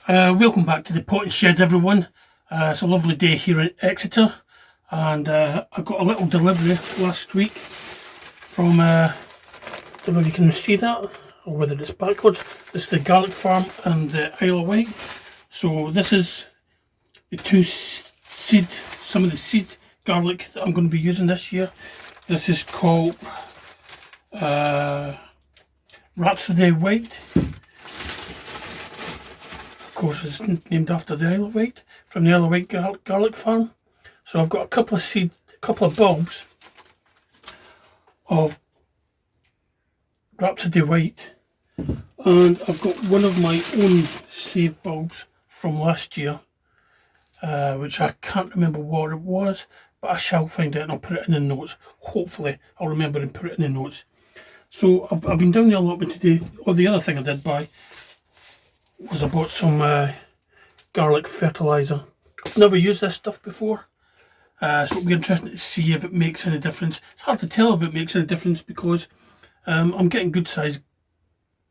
Welcome back to the potting shed, everyone. It's a lovely day here in Exeter, and I got a little delivery last week from, don't know if you can see that or whether it's backwards. This is the garlic farm and the Isle of Wight. So this is the some of the seed garlic that I'm going to be using this year. This is called Rhapsody Wight. Of course, it's named after the Isle of Wight, from the Isle of Wight garlic farm. So I've got a couple of bulbs of Rhapsody Wight, and I've got one of my own saved bulbs from last year, which I can't remember what it was, but I shall find out and I'll put it in the notes. Hopefully I'll remember and put it in the notes. So I've been down the allotment today. Oh, the other thing I did buy was I bought some garlic fertiliser. I've never used this stuff before, so it'll be interesting to see if it makes any difference. It's hard to tell if it makes any difference because I'm getting good sized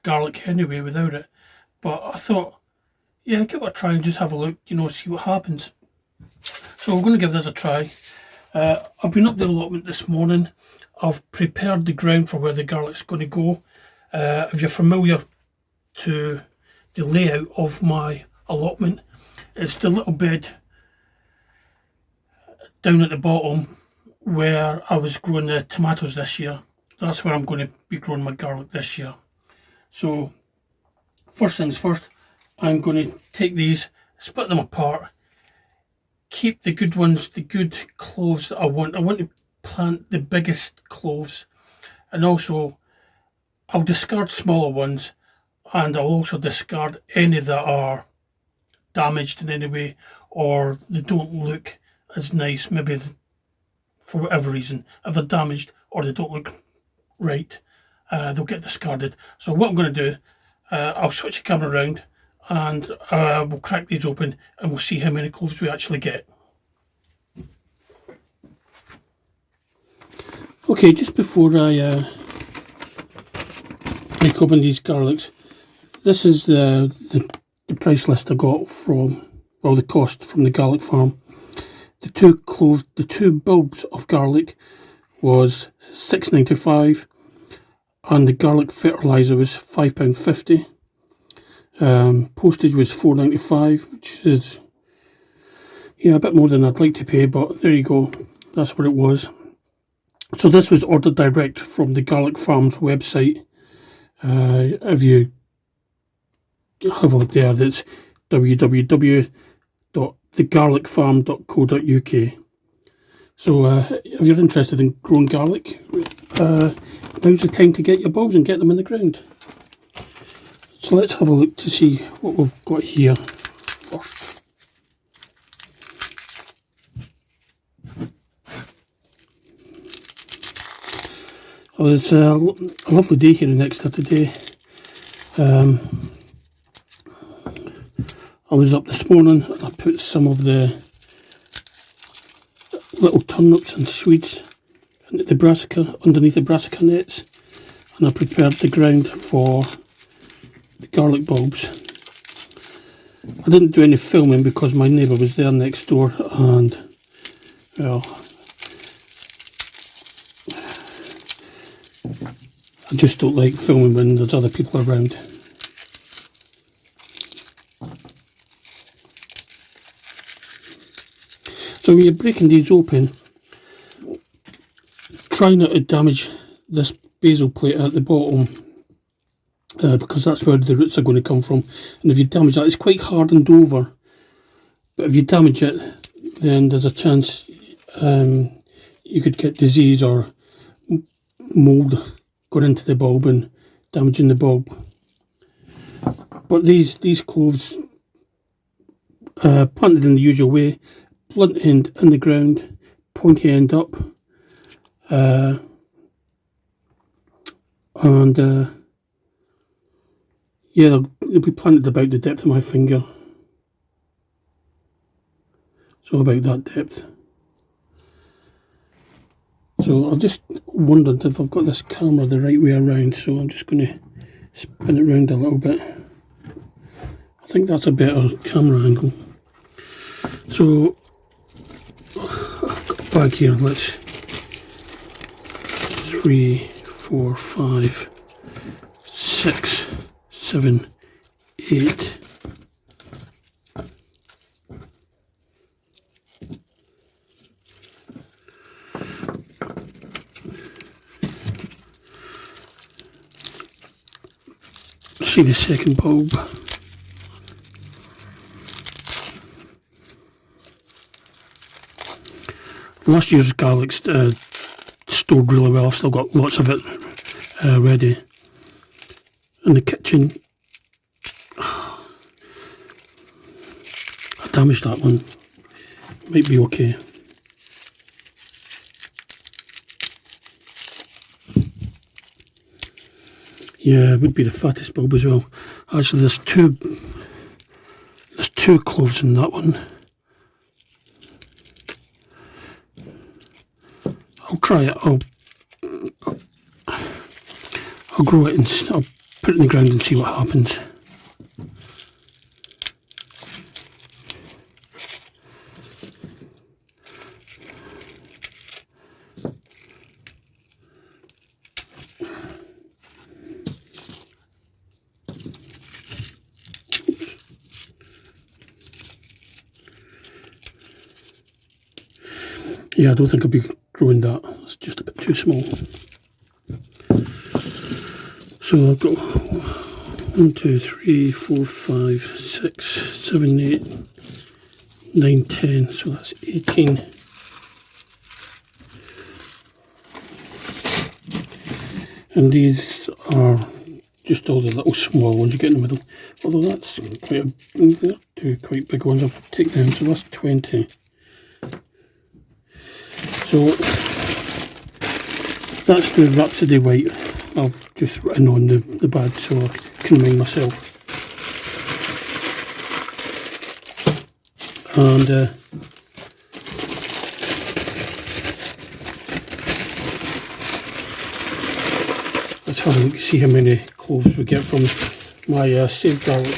garlic anyway without it, but I thought, yeah, give it a try and just have a look, see what happens. So we're going to give this a try. I've been up the allotment this morning. I've prepared the ground for where the garlic's going to go. If you're familiar to the layout of my allotment, it's the little bed down at the bottom where I was growing the tomatoes this year. That's where I'm going to be growing my garlic this year. So first things first, I'm going to take these, split them apart, keep the good ones, the good cloves that I want. I want to plant the biggest cloves, and also I'll discard smaller ones, and I'll also discard any that are damaged in any way or they don't look as nice, maybe for whatever reason. If they're damaged or they don't look right, they'll get discarded. So what I'm going to do, I'll switch the camera around and we'll crack these open and we'll see how many cloves we actually get. Okay, just before I break open these garlics, this is the price list I got from, well, the cost from the garlic farm. The two bulbs of garlic was £6.95, and the garlic fertiliser was £5.50. Postage was £4.95, which is, yeah, a bit more than I'd like to pay, but there you go, that's what it was. So this was ordered direct from the garlic farm's website. If you have a look there, that's www.thegarlicfarm.co.uk. So if you're interested in growing garlic, now's the time to get your bulbs and get them in the ground. So let's have a look to see what we've got here first. Well, it's a lovely day here in Exeter today. I was up this morning and I put some of the little turnips and swedes into the brassica, underneath the brassica nets, and I prepared the ground for the garlic bulbs. I didn't do any filming because my neighbour was there next door, and well, I just don't like filming when there's other people around. So when you're breaking these open, try not to damage this basil plate at the bottom, because that's where the roots are going to come from. And if you damage that, it's quite hardened over, but if you damage it, then there's a chance you could get disease or mould going into the bulb and damaging the bulb. But these cloves, planted in the usual way, blunt end in the ground, pointy end up, and yeah, they'll be planted about the depth of my finger, so about that depth. So I've just wondered if I've got this camera the right way around, so I'm just going to spin it around a little bit. I I think that's a better camera angle. So I've got a bag here. Let's 3, 4, 5, 6, 7, 8. See the second bulb. Last year's garlic stored really well. I've still got lots of it ready. In the kitchen, I damaged that one. Might be okay. Yeah, it would be the fattest bulb as well. Actually, there's two cloves in that one. I'll try it. I'll grow it and I'll put it in the ground and see what happens. Yeah, I don't think I'll be growing that. It's just a bit too small. So I've got 1, 2, 3, 4, 5, 6, 7, 8, 9, 10. So that's 18. And these are just all the little small ones you get in the middle. Although that's two quite big ones. I'll take them. So that's 20. So that's the Rhapsody Wight I've just written on the bag so I can remind myself. And let's have a look, see how many cloves we get from my saved garlic.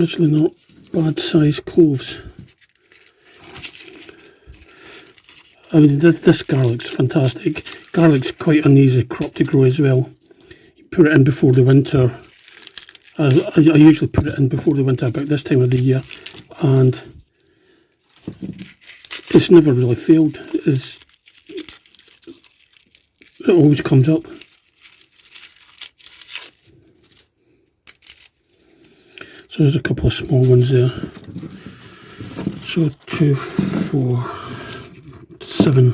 Actually not bad sized cloves. I mean this garlic's fantastic. Garlic's quite an easy crop to grow as well. You put it in before the winter. I usually put it in before the winter about this time of the year, and it's never really failed. It always comes up. So there's a couple of small ones there. So 2, 4, 7.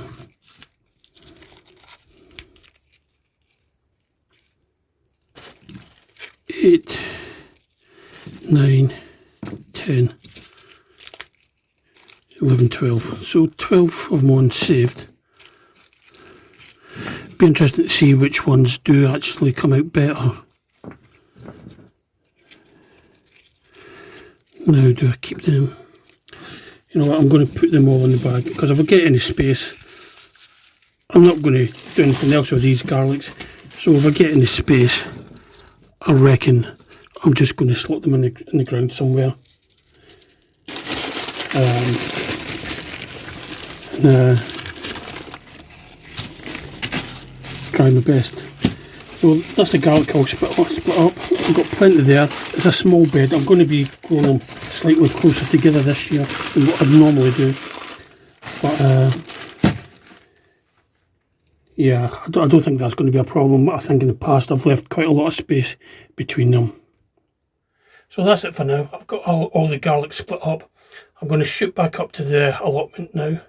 8, 9, 10, 11, 12. So 12 of mine saved. Be interesting to see which ones do actually come out better. Now do I keep them? You know what, I'm going to put them all in the bag, because if I get any space, I'm not going to do anything else with these garlics. So if I get any space, I reckon I'm just going to slot them in the ground somewhere. Try my best. So that's the garlic I'll split up. I've got plenty there. It's a small bed. I'm going to be growing them slightly closer together this year than what I'd normally do. But yeah, I don't think that's going to be a problem. I think in the past I've left quite a lot of space between them. So that's it for now. I've got all the garlic split up. I'm going to shoot back up to the allotment now.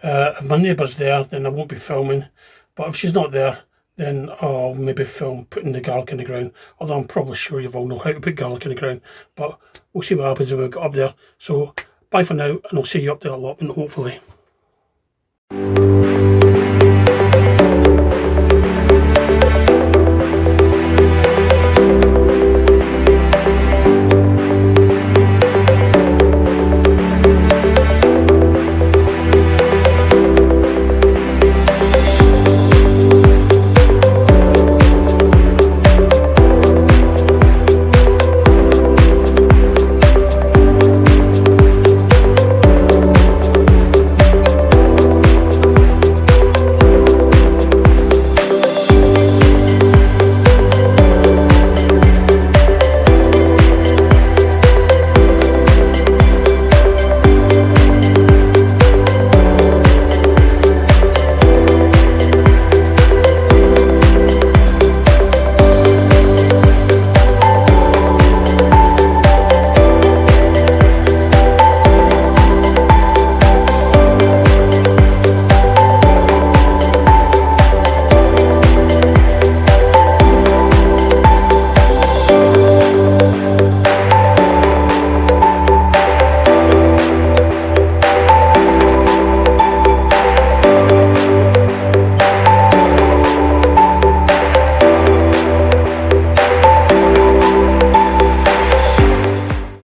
If my neighbour's there, then I won't be filming. But if she's not there, then I'll maybe film putting the garlic in the ground. Although I'm probably sure you all know how to put garlic in the ground. But we'll see what happens when we get up there. So bye for now, and I'll see you up the allotment hopefully.